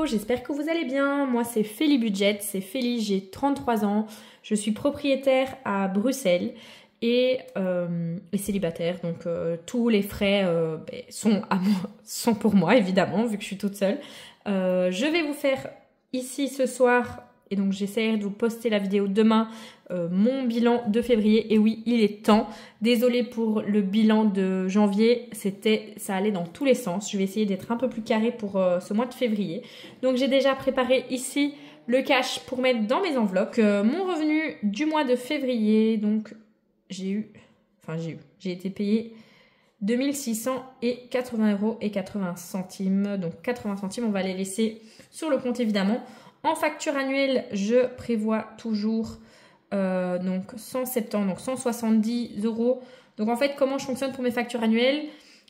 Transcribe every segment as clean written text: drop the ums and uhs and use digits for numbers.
Hello, j'espère que vous allez bien. Moi c'est Félie Budget, c'est Félie, j'ai 33 ans, je suis propriétaire à Bruxelles et célibataire, donc tous les frais sont pour moi évidemment vu que je suis toute seule. Je vais vous faire ici ce soir, et donc j'essaierai de vous poster la vidéo demain, mon bilan de février. Et oui, il est temps. Désolée pour le bilan de janvier, ça allait dans tous les sens. Je vais essayer d'être un peu plus carré pour ce mois de février. Donc j'ai déjà préparé ici le cash pour mettre dans mes enveloppes. Mon revenu du mois de février, donc j'ai été payée 2680 € et 80 centimes. Donc 80 centimes, on va les laisser sur le compte évidemment. En facture annuelle, je prévois toujours donc 170, donc 170 €. Donc en fait, comment je fonctionne pour mes factures annuelles?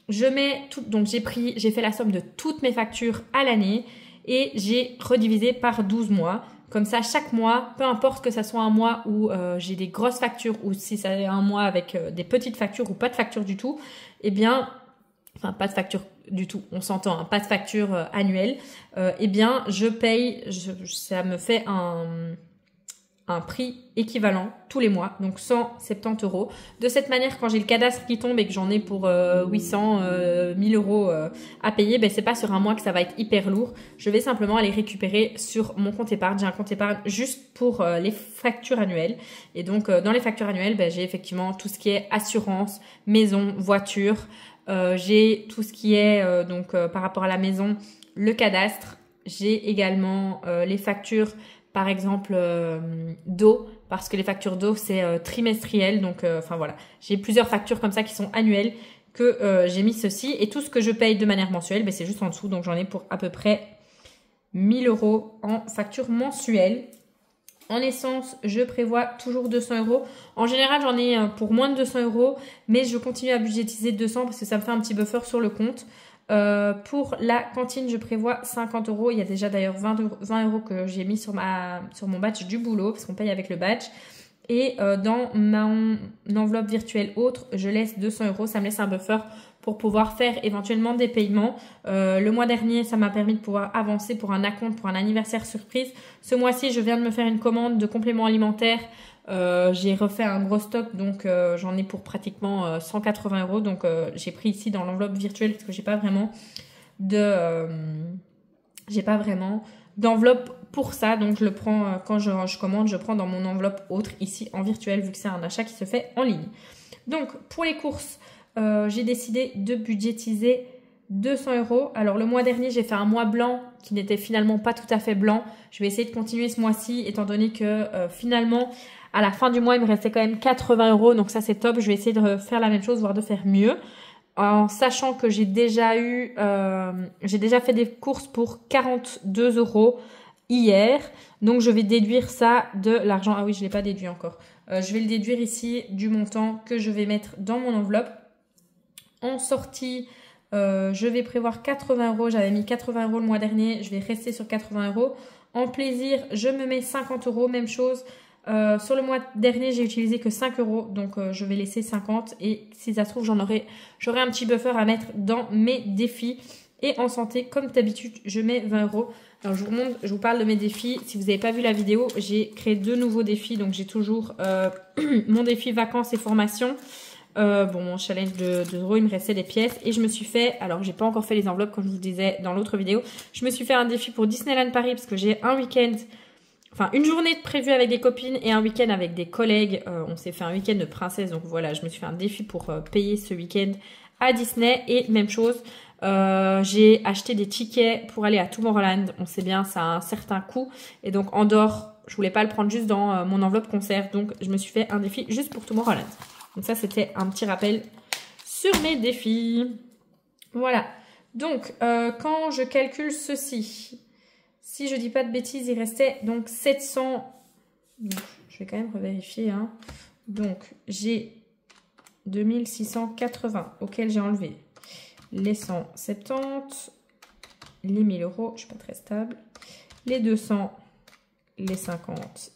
Je mets tout, donc j'ai fait la somme de toutes mes factures à l'année et j'ai redivisé par 12 mois. Comme ça, chaque mois, peu importe que ça soit un mois où j'ai des grosses factures ou si c'est un mois avec des petites factures ou pas de facture du tout, eh bien, enfin pas de facture du tout, on s'entend, hein, pas de facture annuelle, eh bien je paye, ça me fait un prix équivalent tous les mois, donc 170 €. De cette manière, quand j'ai le cadastre qui tombe et que j'en ai pour 800, 1000 € à payer, ben c'est pas sur un mois que ça va être hyper lourd. Je vais simplement aller récupérer sur mon compte épargne. J'ai un compte épargne juste pour les factures annuelles. Et donc dans les factures annuelles, ben, j'ai effectivement tout ce qui est assurance, maison, voiture. J'ai tout ce qui est par rapport à la maison, le cadastre. J'ai également les factures, par exemple d'eau, parce que les factures d'eau c'est trimestriel. Donc enfin voilà, j'ai plusieurs factures comme ça qui sont annuelles que j'ai mis ceci. Et tout ce que je paye de manière mensuelle, ben, c'est juste en dessous. Donc j'en ai pour à peu près 1000 € en facture mensuelle. En essence, je prévois toujours 200 €. En général, j'en ai pour moins de 200 €, mais je continue à budgétiser 200 parce que ça me fait un petit buffer sur le compte. Pour la cantine, je prévois 50 €. Il y a déjà d'ailleurs 20 € que j'ai mis sur mon badge du boulot parce qu'on paye avec le badge. Et dans mon enveloppe virtuelle autre, je laisse 200 €. Ça me laisse un buffer pour pouvoir faire éventuellement des paiements. Le mois dernier, ça m'a permis de pouvoir avancer pour un acompte, pour un anniversaire surprise. Ce mois-ci, je viens de me faire une commande de compléments alimentaires. J'ai refait un gros stock, donc j'en ai pour pratiquement 180 €. Donc j'ai pris ici dans l'enveloppe virtuelle parce que j'ai pas vraiment d'enveloppe pour ça. Donc je le prends quand je commande, je prends dans mon enveloppe autre ici en virtuel vu que c'est un achat qui se fait en ligne. Donc pour les courses, j'ai décidé de budgétiser 200 €. Alors le mois dernier, j'ai fait un mois blanc qui n'était finalement pas tout à fait blanc. Je vais essayer de continuer ce mois-ci étant donné que finalement à la fin du mois, il me restait quand même 80 €. Donc ça c'est top. Je vais essayer de faire la même chose, voire de faire mieux. En sachant que j'ai déjà fait des courses pour 42 € hier. Donc je vais déduire ça de l'argent. Ah oui, je ne l'ai pas déduit encore. Je vais le déduire ici du montant que je vais mettre dans mon enveloppe. En sortie, je vais prévoir 80 €. J'avais mis 80 € le mois dernier. Je vais rester sur 80 €. En plaisir, je me mets 50 €. Même chose. Sur le mois dernier, j'ai utilisé que 5 €. Donc, je vais laisser 50. Et si ça se trouve, j'aurai un petit buffer à mettre dans mes défis. Et en santé, comme d'habitude, je mets 20 €. Alors, je vous parle de mes défis. Si vous n'avez pas vu la vidéo, j'ai créé 2 nouveaux défis. Donc, j'ai toujours mon défi vacances et formation. Mon challenge de €, il me restait des pièces. Et je me suis fait, alors j'ai pas encore fait les enveloppes comme je vous disais dans l'autre vidéo. Je me suis fait un défi pour Disneyland Paris parce que j'ai un week-end, enfin une journée prévue avec des copines et un week-end avec des collègues. On s'est fait un week-end de princesse. Donc voilà, je me suis fait un défi pour payer ce week-end à Disney. Et même chose, j'ai acheté des tickets pour aller à Tomorrowland. On sait bien, ça a un certain coût. Et donc Andorre, je voulais pas le prendre juste dans mon enveloppe concert. Donc je me suis fait un défi juste pour Tomorrowland. Donc ça, c'était un petit rappel sur mes défis. Voilà. Donc, quand je calcule ceci, si je dis pas de bêtises, il restait donc 700. Donc, je vais quand même revérifier. Hein. Donc, j'ai 2680 auxquels j'ai enlevé les 170, les 1000 €, je suis pas très stable, les 200, les 50,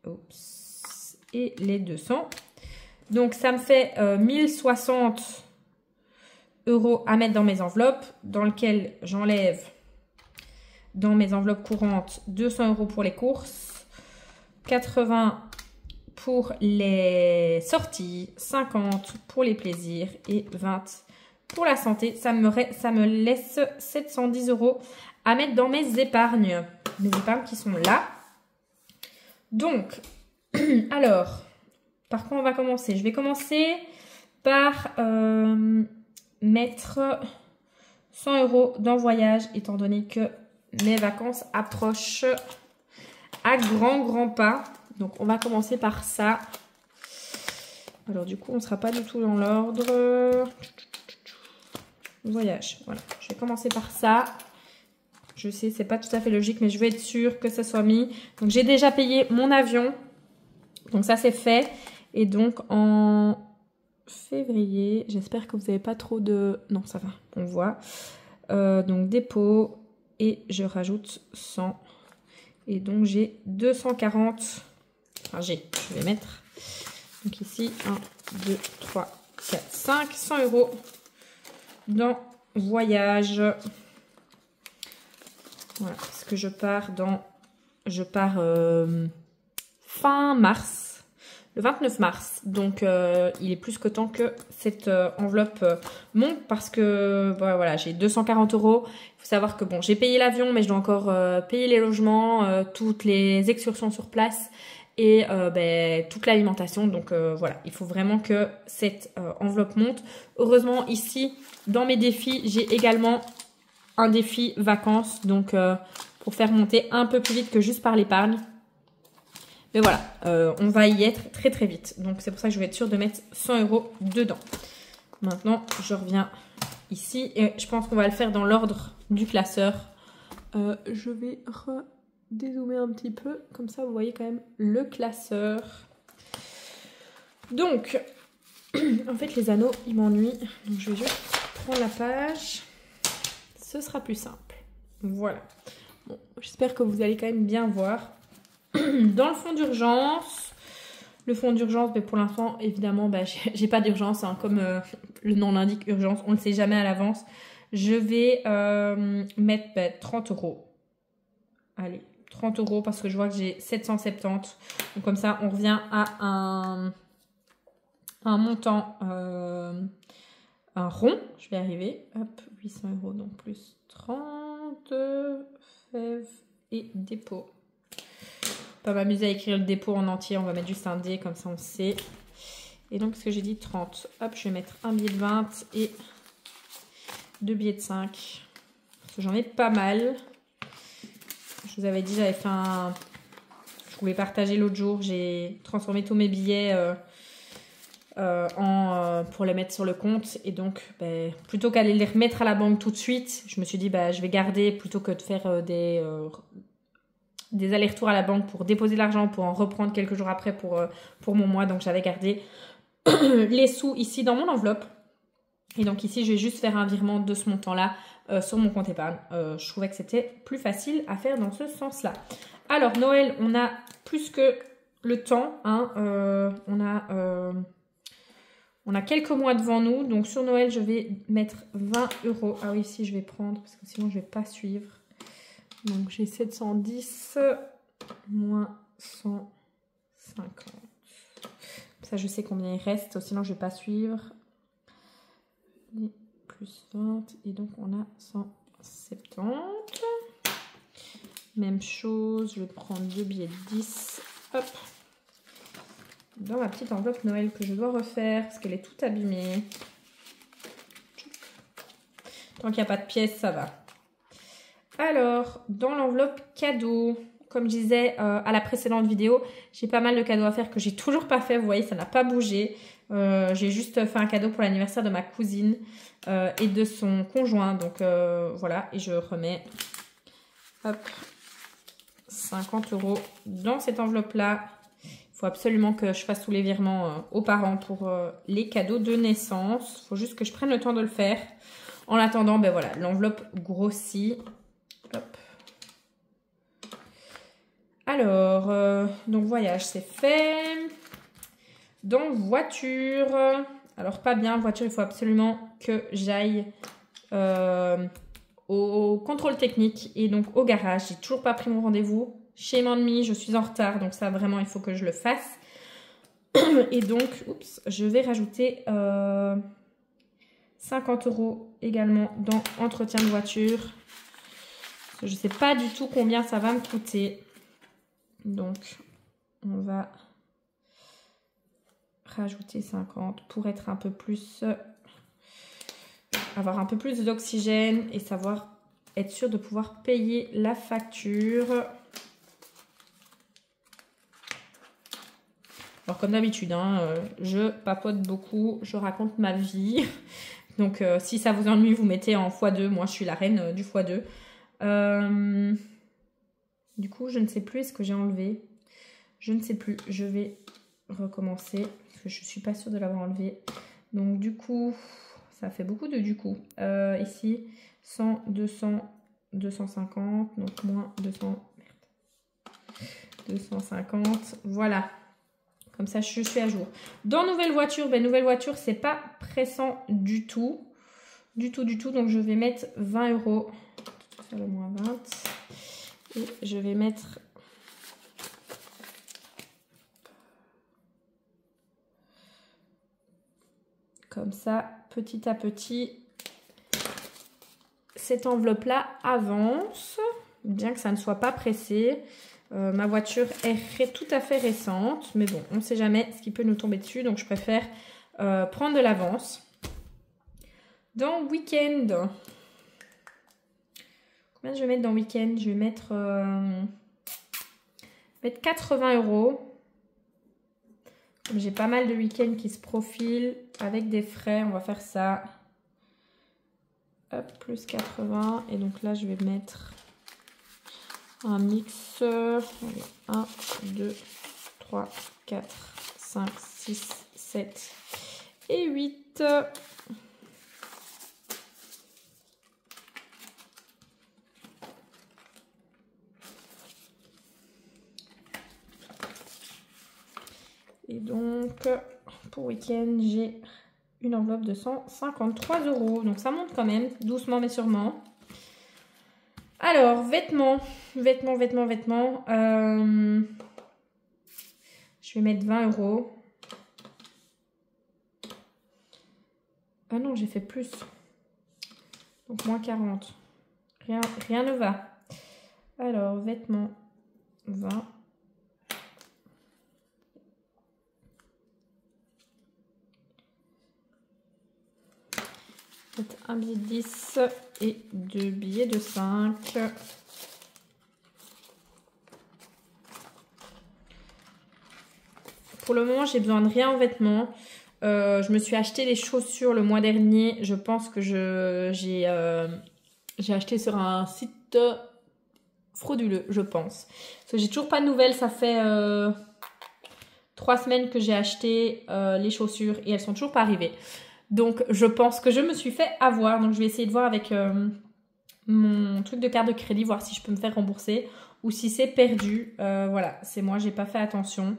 oups, et les 200. Donc, ça me fait 1060 € à mettre dans mes enveloppes, dans lequel j'enlève dans mes enveloppes courantes 200 € pour les courses, 80 pour les sorties, 50 pour les plaisirs et 20 pour la santé. Ça me laisse 710 € à mettre dans mes épargnes. Mes épargnes qui sont là. Donc, alors, par quoi on va commencer? Je vais commencer par mettre 100 € dans voyage, étant donné que mes vacances approchent à grands pas. Donc, on va commencer par ça. Alors, du coup, on ne sera pas du tout dans l'ordre. Voyage, voilà. Je vais commencer par ça. Je sais, c'est pas tout à fait logique, mais je vais être sûre que ça soit mis. Donc, j'ai déjà payé mon avion. Donc, ça, c'est fait. Et donc, en février, j'espère que vous n'avez pas trop de... Non, ça va, on voit. Donc, dépôt. Et je rajoute 100. Et donc, j'ai 240. Enfin, je vais mettre. Donc, ici, 1, 2, 3, 4, 5. 100 € dans voyage. Voilà, parce que je pars fin mars, le 29 mars. Donc, il est plus que temps que cette enveloppe monte parce que voilà, j'ai 240 €. Il faut savoir que bon, j'ai payé l'avion, mais je dois encore payer les logements, toutes les excursions sur place et toute l'alimentation. Donc, voilà, il faut vraiment que cette enveloppe monte. Heureusement, ici, dans mes défis, j'ai également un défi vacances, donc pour faire monter un peu plus vite que juste par l'épargne. Mais voilà, on va y être très très vite. Donc c'est pour ça que je vais être sûre de mettre 100 € dedans. Maintenant, je reviens ici et je pense qu'on va le faire dans l'ordre du classeur. Je vais dézoomer un petit peu, comme ça vous voyez quand même le classeur. Donc, en fait les anneaux, ils m'ennuient. Donc je vais juste prendre la page. Ce sera plus simple. Voilà. Bon, j'espère que vous allez quand même bien voir. Dans le fonds d'urgence, le fonds d'urgence, pour l'instant, évidemment, j'ai pas d'urgence. Hein, comme le nom l'indique, urgence, on ne le sait jamais à l'avance. Je vais mettre 30 €. Allez, 30 € parce que je vois que j'ai 770. Donc comme ça, on revient à un montant... un rond, je vais arriver, hop, 800 €, donc plus 30, fèves et dépôt. Pas m'amuser à écrire le dépôt en entier, on va mettre juste un D, comme ça on sait. Et donc, ce que j'ai dit, 30, hop, je vais mettre un billet de 20 et 2 billets de 5. Parce que j'en ai pas mal. Je vous avais dit, j'avais fait je voulais partager l'autre jour, j'ai transformé tous mes billets... pour les mettre sur le compte et donc plutôt qu'aller les remettre à la banque tout de suite, je me suis dit je vais garder plutôt que de faire des allers-retours à la banque pour déposer l'argent pour en reprendre quelques jours après pour mon mois. Donc j'avais gardé les sous ici dans mon enveloppe et donc ici je vais juste faire un virement de ce montant là sur mon compte épargne. Je trouvais que c'était plus facile à faire dans ce sens là. Alors Noël, on a plus que le temps, hein, on a quelques mois devant nous, donc sur Noël, je vais mettre 20 €. Ah oui, ici, je vais prendre, parce que sinon, je ne vais pas suivre. Donc, j'ai 710 moins 150. Ça, je sais combien il reste, sinon, je ne vais pas suivre. Et plus 20, et donc, on a 170. Même chose, je vais prendre 2 billets de 10. Hop. Dans ma petite enveloppe Noël que je dois refaire parce qu'elle est toute abîmée. Tant qu'il n'y a pas de pièces, ça va. Alors, dans l'enveloppe cadeau, comme je disais à la précédente vidéo, j'ai pas mal de cadeaux à faire que j'ai toujours pas fait. Vous voyez, ça n'a pas bougé. J'ai juste fait un cadeau pour l'anniversaire de ma cousine et de son conjoint. Donc voilà, et je remets hop, 50 € dans cette enveloppe-là. Il faut absolument que je fasse tous les virements aux parents pour les cadeaux de naissance. Il faut juste que je prenne le temps de le faire. En attendant, voilà, l'enveloppe grossit. Hop. Alors, donc voyage, c'est fait. Dans voiture, alors pas bien, voiture, il faut absolument que j'aille au contrôle technique et donc au garage. J'ai toujours pas pris mon rendez-vous. Shame on me, je suis en retard, donc ça vraiment il faut que je le fasse. Et donc, oups, je vais rajouter 50 € également dans entretien de voiture. Je ne sais pas du tout combien ça va me coûter. Donc, on va rajouter 50 pour être un peu plus... avoir un peu plus d'oxygène et savoir être sûr de pouvoir payer la facture. Alors comme d'habitude, hein, je papote beaucoup, je raconte ma vie. Donc si ça vous ennuie, vous mettez en x2. Moi, je suis la reine du x2. Du coup, je ne sais plus, est-ce que j'ai enlevé? Je ne sais plus, je vais recommencer parce que je ne suis pas sûre de l'avoir enlevé. Donc du coup, ça fait beaucoup de du coup. Ici, 100, 200, 250, donc moins 200, 250, voilà. Comme ça, je suis à jour. Dans nouvelle voiture, nouvelle voiture, c'est pas pressant du tout. Du tout. Donc, je vais mettre 20 €. Je vais faire le moins 20. Et je vais mettre... Comme ça, petit à petit, cette enveloppe-là avance. Bien que ça ne soit pas pressé. Ma voiture est tout à fait récente, mais bon, on ne sait jamais ce qui peut nous tomber dessus, donc je préfère prendre de l'avance. Dans week-end, combien je vais mettre dans week-end? Je vais mettre 80 €. Comme j'ai pas mal de week-ends qui se profilent avec des frais, on va faire ça. Hop, plus 80, et donc là je vais mettre... un mixeur, 1, 2, 3, 4, 5, 6, 7 et 8. Et donc, pour week-end, j'ai une enveloppe de 153 €. Donc ça monte quand même, doucement mais sûrement. Alors, vêtements. Je vais mettre 20 €. Ah non, j'ai fait plus. Donc, moins 40. Rien ne va. Alors, vêtements, 20. Un billet de 10 et 2 billets de 5. Pour le moment, j'ai besoin de rien en vêtements. Je me suis acheté des chaussures le mois dernier. Je pense que j'ai acheté sur un site frauduleux, je pense. Parce que j'ai toujours pas de nouvelles. Ça fait 3 semaines que j'ai acheté les chaussures et elles sont toujours pas arrivées. Donc, je pense que je me suis fait avoir. Donc, je vais essayer de voir avec mon truc de carte de crédit, voir si je peux me faire rembourser ou si c'est perdu. Voilà, c'est moi, j'ai pas fait attention.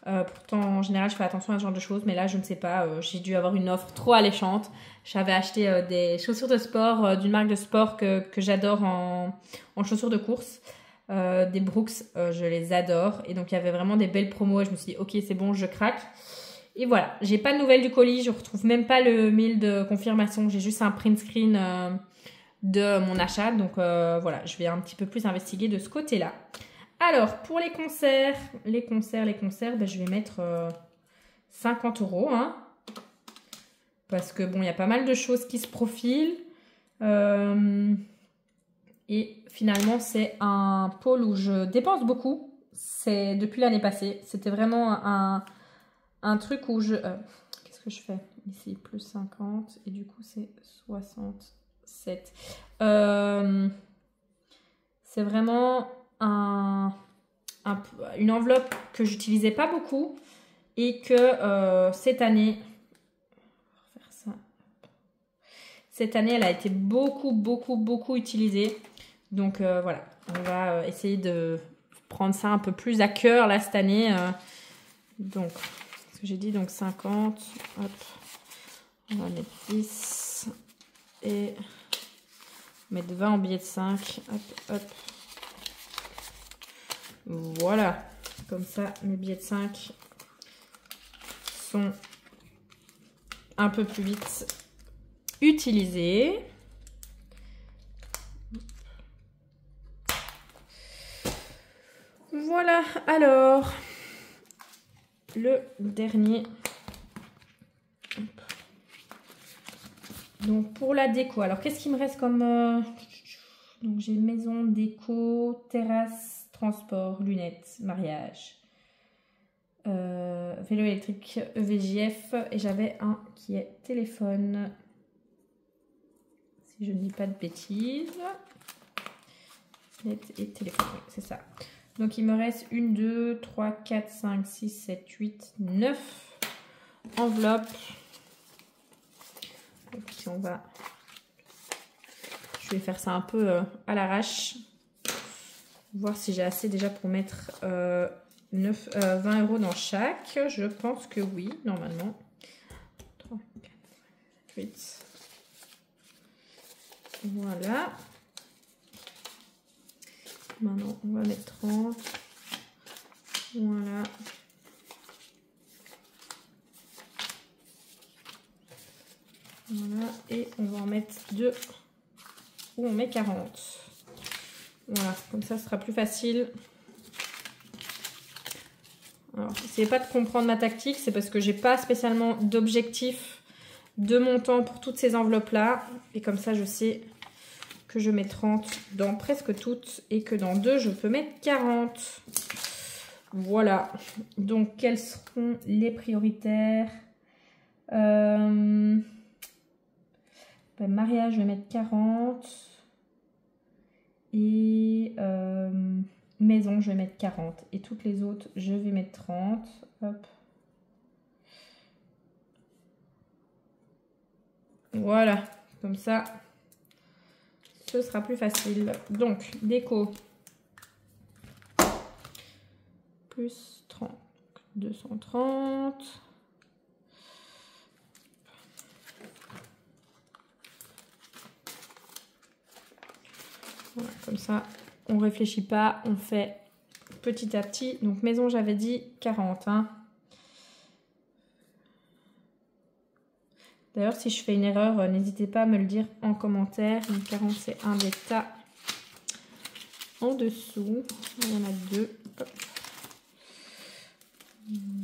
Pourtant, en général, je fais attention à ce genre de choses. Mais là, je ne sais pas. J'ai dû avoir une offre trop alléchante. J'avais acheté des chaussures de sport d'une marque de sport que j'adore en chaussures de course. Des Brooks, je les adore. Et donc, il y avait vraiment des belles promos. Et je me suis dit, ok, c'est bon, je craque. Et voilà, j'ai pas de nouvelles du colis, je retrouve même pas le mail de confirmation, j'ai juste un print screen de mon achat. Donc voilà, je vais un petit peu plus investiguer de ce côté-là. Alors, pour les concerts, je vais mettre 50 €. Hein, parce que bon, il y a pas mal de choses qui se profilent. Et finalement, c'est un pôle où je dépense beaucoup. C'est depuis l'année passée. C'était vraiment un truc où je... qu'est-ce que je fais ici? Plus 50 et du coup c'est 67. C'est vraiment une enveloppe que j'utilisais pas beaucoup et que cette année... Cette année, elle a été beaucoup utilisée. Donc voilà, on va essayer de prendre ça un peu plus à cœur là cette année. Donc... j'ai dit donc 50, hop, on va mettre 10 et Mettre 20 en billets de 5. Hop, hop. Voilà. Comme ça, mes billets de 5 sont un peu plus vite utilisés. Voilà, alors, le dernier. Donc, pour la déco, alors, qu'est-ce qu'il me reste comme... Donc, j'ai maison, déco, terrasse, transport, lunettes, mariage. Vélo électrique EVJF. Et j'avais un qui est téléphone. Si je ne dis pas de bêtises. Et téléphone, oui, c'est ça. Donc, il me reste 1, 2, 3, 4, 5, 6, 7, 8, 9 enveloppes. Et puis, je vais faire ça un peu à l'arrache. Voir si j'ai assez déjà pour mettre 20 € dans chaque. Je pense que oui, normalement. 3, 4, 8. Voilà. Maintenant, on va mettre 30. Voilà. Voilà. Et on va en mettre 2 où on met 40. Voilà. Comme ça, ce sera plus facile. Alors, n'essayez pas de comprendre ma tactique. C'est parce que j'ai pas spécialement d'objectif de montant pour toutes ces enveloppes-là. Et comme ça, je sais que je mets 30 dans presque toutes et que dans 2 je peux mettre 40. Voilà. Donc quels seront les prioritaires? Mariage, je vais mettre 40 et maison, je vais mettre 40 et toutes les autres, je vais mettre 30. Hop. Voilà, comme ça. Ce sera plus facile. Donc, déco. Plus 30. 230. Voilà, comme ça, on ne réfléchit pas. On fait petit à petit. Donc, maison, j'avais dit 40. Hein. D'ailleurs, si je fais une erreur, n'hésitez pas à me le dire en commentaire. Donc 40, c'est un des tas en dessous. Il y en a 2. Hop.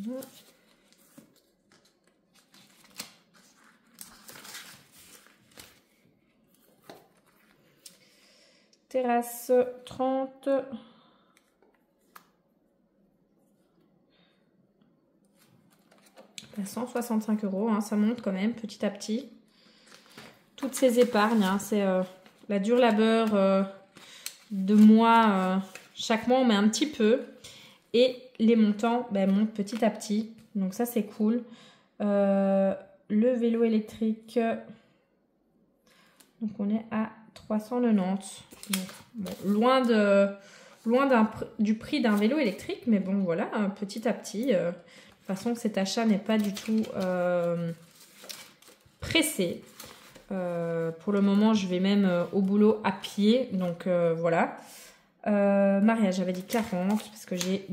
Voilà. Terrasse 30. À 165 €, hein, ça monte quand même petit à petit. Toutes ces épargnes, hein, c'est la dure labeur de moi. Chaque mois, on met un petit peu. Et les montants montent petit à petit. Donc ça, c'est cool. Le vélo électrique, donc on est à 390. Donc, bon, loin du prix d'un vélo électrique. Mais bon, voilà, petit à petit... De toute façon, cet achat n'est pas du tout pressé. Pour le moment, je vais même au boulot à pied. Donc, voilà. Mariage, j'avais dit 40 parce que j'ai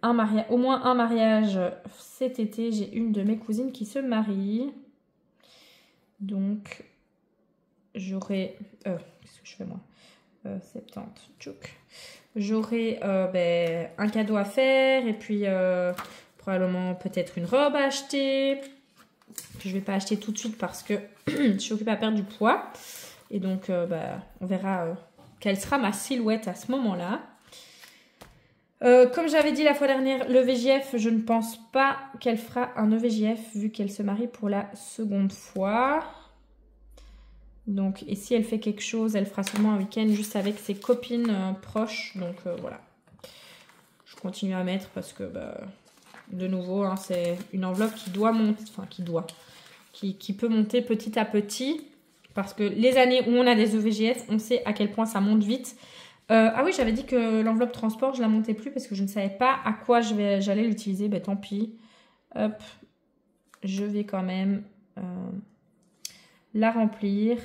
au moins un mariage cet été. J'ai une de mes cousines qui se marie. Donc, j'aurai... qu'est-ce que je fais moi 70. Tchouk. J'aurai un cadeau à faire et puis... probablement peut-être une robe à acheter. Je ne vais pas acheter tout de suite parce que je suis occupée à perdre du poids. Et donc, on verra quelle sera ma silhouette à ce moment-là. Comme j'avais dit la fois dernière, le VJF, je ne pense pas qu'elle fera un EVJF vu qu'elle se marie pour la seconde fois. Donc, et si elle fait quelque chose, elle fera sûrement un week-end juste avec ses copines proches. Donc, voilà. Je continue à mettre parce que... de nouveau, hein, c'est une enveloppe qui doit monter, enfin qui peut monter petit à petit. Parce que les années où on a des EVJF, on sait à quel point ça monte vite. Ah oui, j'avais dit que l'enveloppe transport, je ne la montais plus parce que je ne savais pas à quoi j'allais l'utiliser. Tant pis. Hop, je vais quand même la remplir.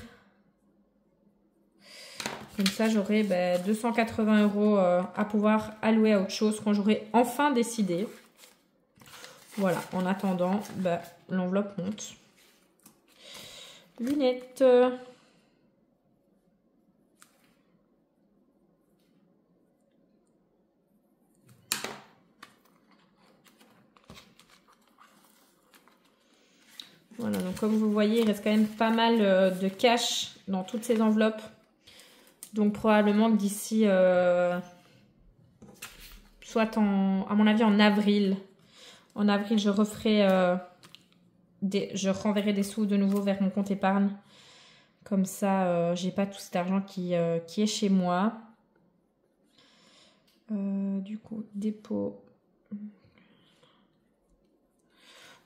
Comme ça, j'aurai 280 € à pouvoir allouer à autre chose quand j'aurai enfin décidé. Voilà, en attendant, l'enveloppe monte. Lunettes. Voilà, donc comme vous voyez, il reste quand même pas mal de cash dans toutes ces enveloppes. Donc probablement que d'ici, soit à mon avis en avril, je referai, je renverrai des sous de nouveau vers mon compte épargne. Comme ça, j'ai pas tout cet argent qui est chez moi. Du coup, dépôt.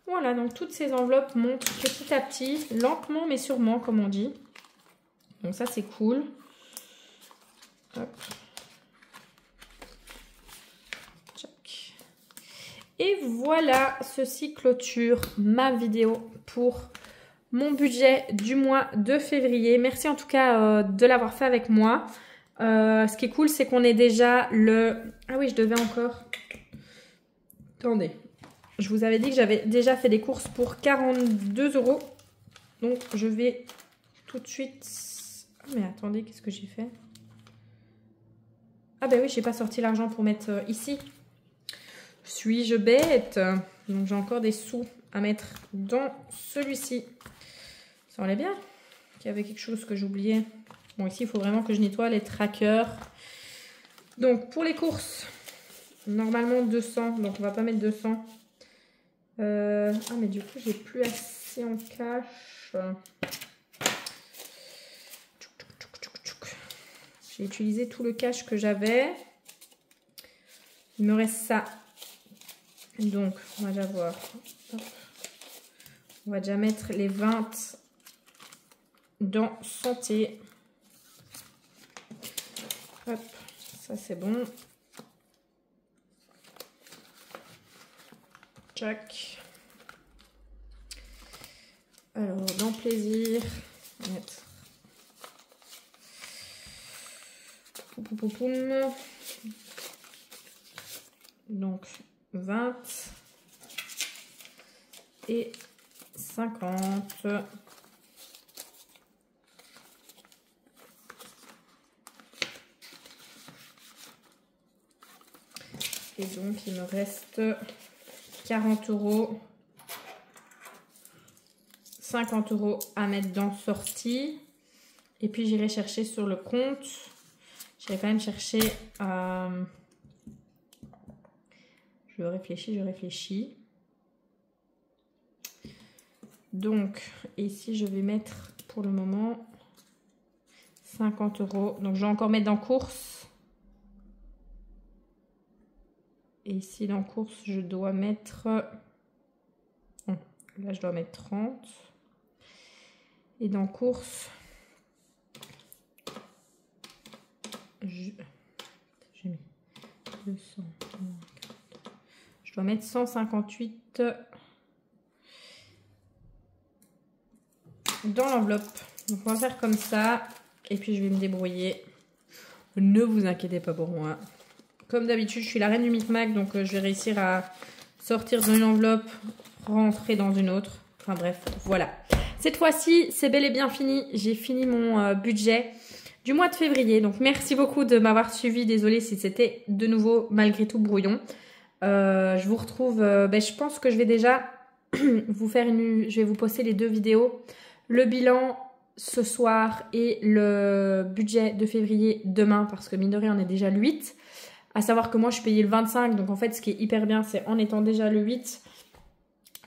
Voilà, donc toutes ces enveloppes montent petit à petit, lentement mais sûrement, comme on dit. Donc ça, c'est cool. Hop. Et voilà, ceci clôture ma vidéo pour mon budget du mois de février. Merci en tout cas de l'avoir fait avec moi. Ce qui est cool, c'est qu'on est déjà le... Ah oui, je devais encore... Attendez. Je vous avais dit que j'avais déjà fait des courses pour 42 €. Donc, je vais tout de suite... Ah, mais attendez, qu'est-ce que j'ai fait? Ah ben oui, j'ai pas sorti l'argent pour mettre ici. Suis-je bête? Donc, j'ai encore des sous à mettre dans celui-ci. Ça allait bien qu'il y avait quelque chose que j'oubliais. Bon, ici, il faut vraiment que je nettoie les trackers. Donc, pour les courses, normalement 200. Donc, on va pas mettre 200. Ah, mais du coup, j'ai plus assez en cash. J'ai utilisé tout le cash que j'avais. Il me reste ça. Donc, on va déjà voir. Hop. On va déjà mettre les 20 dans santé. Hop, ça c'est bon. Tchac. Alors, dans plaisir, on va mettre. Poum, poum, poum. Donc, 20 et 50. Et donc, il me reste 40 €, 50 € à mettre dans sortie. Et puis, j'irai chercher sur le compte. J'irai quand même chercher... Je réfléchis. Donc, ici, je vais mettre pour le moment 50 €. Donc, je vais encore mettre dans course. Et ici, dans course, je dois mettre... Non, là, je dois mettre 30. Et dans course... J'ai mis 200. Je dois mettre 158 dans l'enveloppe. Donc, on va faire comme ça. Et puis, je vais me débrouiller. Ne vous inquiétez pas pour moi. Comme d'habitude, je suis la reine du micmac, donc je vais réussir à sortir d'une enveloppe, rentrer dans une autre. Enfin bref, voilà. Cette fois-ci, c'est bel et bien fini. J'ai fini mon budget du mois de février. Donc merci beaucoup de m'avoir suivi. Désolée si c'était de nouveau malgré tout brouillon. Je vous retrouve, je pense que je vais déjà vous faire je vais vous poster les deux vidéos. Le bilan ce soir et le budget de février demain, parce que mine de rien, on est déjà le 8. À savoir que moi, je suis payée le 25. Donc, en fait, ce qui est hyper bien, c'est en étant déjà le 8,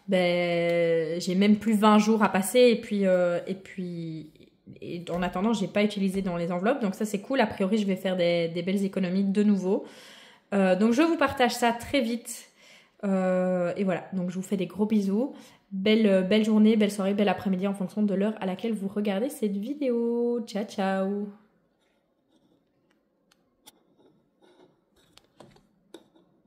j'ai même plus 20 jours à passer. Et en attendant, je n'ai pas utilisé dans les enveloppes. Donc, ça, c'est cool. A priori, je vais faire des belles économies de nouveau. Donc, je vous partage ça très vite. Et voilà. Donc, je vous fais des gros bisous. Belle journée, belle soirée, bel après-midi en fonction de l'heure à laquelle vous regardez cette vidéo. Ciao, ciao!